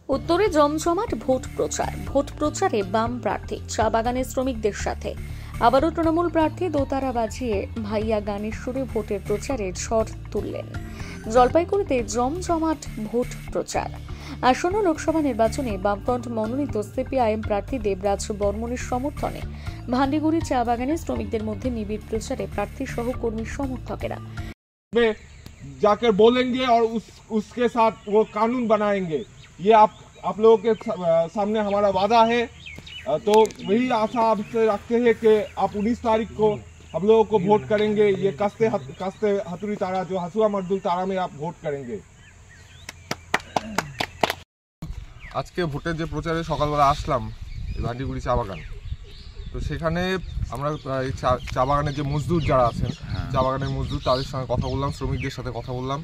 উত্তরে জমজমাট ভোট প্রচারে বাম প্রার্থী, চা বাগানের শ্রমিকদের সাথে আবারও তৃণমূল প্রার্থী দোতারা বাজিয়ে ভাইয়া গানের সুরে ভোটের প্রচারে ঝড় তুললেন। জলপাইগুড়িতে জমজমাট ভোট প্রচার। আসন্ন লোকসভা নির্বাচনে বামফ্রন্ট মনোনীত সিপিআইএম প্রার্থী দেবরাজ বর্মনের সমর্থনে ভান্ডিগুড়ি চা বাগানের শ্রমিকদের মধ্যে নিবিড় প্রচারে প্রার্থী সহ কর্মী সমর্থকেরা जाकर बोलेंगे और उसके साथ वो कानून बनाएंगे। ये आप लोगों के सामने हमारा वादा है। तो वही आशा आपसे रखते हैं कि आप 19 तारीख को हम लोगों को वोट करेंगे। ये कस्ते हथुरी तारा जो हसुआ मर्दुल तारा में आप वोट करेंगे। আজকে ভোটের যে প্রচারে সকালবেলা আসলাম ভান্ডিগুড়ি চা বাগান, তো সেখানে আমরা চা বাগানের যে মজদুর যারা আছেন, চা বাগানের মজদুর, তাদের সঙ্গে কথা বললাম, শ্রমিকদের সাথে কথা বললাম,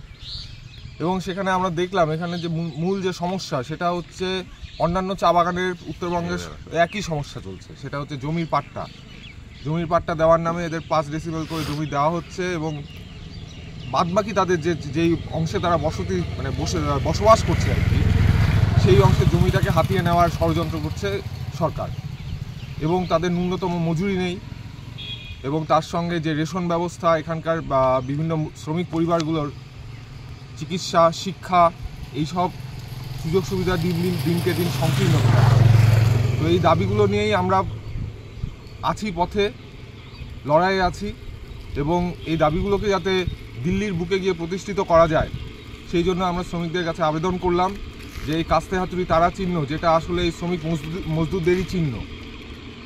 এবং সেখানে আমরা দেখলাম এখানে যে মূল যে সমস্যা সেটা হচ্ছে অন্যান্য চা বাগানের উত্তরবঙ্গের একই সমস্যা চলছে। সেটা হচ্ছে জমির পাট্টা দেওয়ার নামে এদের 5 ডেসিবেল করে জমি দেওয়া হচ্ছে, এবং বাদবাকি তাদের যেই অংশে তারা বসবাস করছে আর কি, সেই অংশের জমিটাকে হাতিয়ে নেওয়ার ষড়যন্ত্র করছে সরকার। এবং তাদের ন্যূনতম মজুরি নেই, এবং তার সঙ্গে যে রেশন ব্যবস্থা এখানকার বা বিভিন্ন শ্রমিক পরিবারগুলোর চিকিৎসা, শিক্ষা, এইসব সুযোগ সুবিধা দিনকে দিন সংকীর্ণ হচ্ছে। তো এই দাবিগুলো নিয়েই আমরা আছি, পথে লড়াইয়ে আছি, এবং এই দাবিগুলোকে যাতে দিল্লির বুকে গিয়ে প্রতিষ্ঠিত করা যায় সেই জন্য আমরা শ্রমিকদের কাছে আবেদন করলাম যে এই কাস্তে হাতুড়ি তারা চিহ্ন, যেটা আসলে এই শ্রমিক মজদুরদেরই চিহ্ন,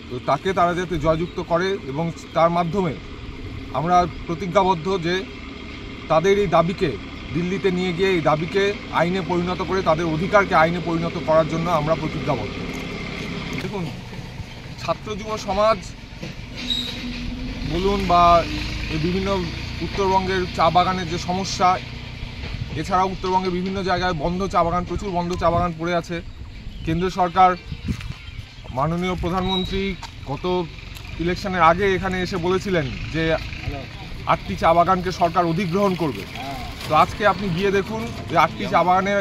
তো তাকে তারা যাতে জয়যুক্ত করে, এবং তার মাধ্যমে আমরা প্রতিজ্ঞাবদ্ধ যে তাদের এই দাবিকে দিল্লিতে নিয়ে গিয়ে এই দাবিকে আইনে পরিণত করে, তাদের অধিকারকে আইনে পরিণত করার জন্য আমরা প্রতিজ্ঞাবদ্ধ। দেখুন, ছাত্র যুব সমাজ বলুন বা এই বিভিন্ন উত্তরবঙ্গের চা বাগানের যে সমস্যা, এছাড়াও উত্তরবঙ্গের বিভিন্ন জায়গায় প্রচুর বন্ধ চা বাগান পড়ে আছে। কেন্দ্র সরকার, মাননীয় প্রধানমন্ত্রী গত ইলেকশনের আগে এখানে এসে বলেছিলেন যে 8টি চা বাগানকে সরকার অধিগ্রহণ করবে। তো আজকে আপনি গিয়ে দেখুন যে 8টি চা বাগানের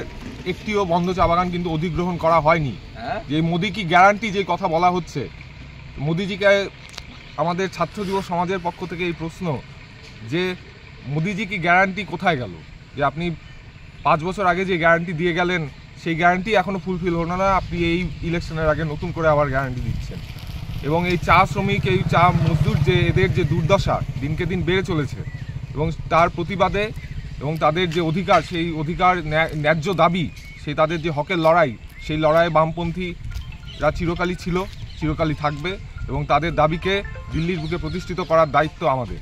একটিও বন্ধ চা বাগান কিন্তু অধিগ্রহণ করা হয়নি। যে মোদি কি গ্যারান্টি, যে কথা বলা হচ্ছে, মোদিজিকে আমাদের ছাত্র যুব সমাজের পক্ষ থেকে এই প্রশ্ন যে মোদিজি কি গ্যারান্টি কোথায় গেল? যে আপনি 5 বছর আগে যে গ্যারান্টি দিয়ে গেলেন সেই গ্যারান্টি এখনও ফুলফিল হলো না, আপনি এই ইলেকশনের আগে নতুন করে আবার গ্যারান্টি দিচ্ছেন। এবং এই চা শ্রমিক, এই চা মজদুর, যে এদের যে দুর্দশা দিনকে দিন বেড়ে চলেছে, এবং তার প্রতিবাদে এবং তাদের যে অধিকার, সেই অধিকার ন্যায্য দাবি, সেই তাদের যে হকের লড়াই, সেই লড়াইয়ে বামপন্থীরা চিরকালই ছিল, চিরকালই থাকবে, এবং তাদের দাবিকে দিল্লির বুকে প্রতিষ্ঠিত করার দায়িত্ব আমাদের।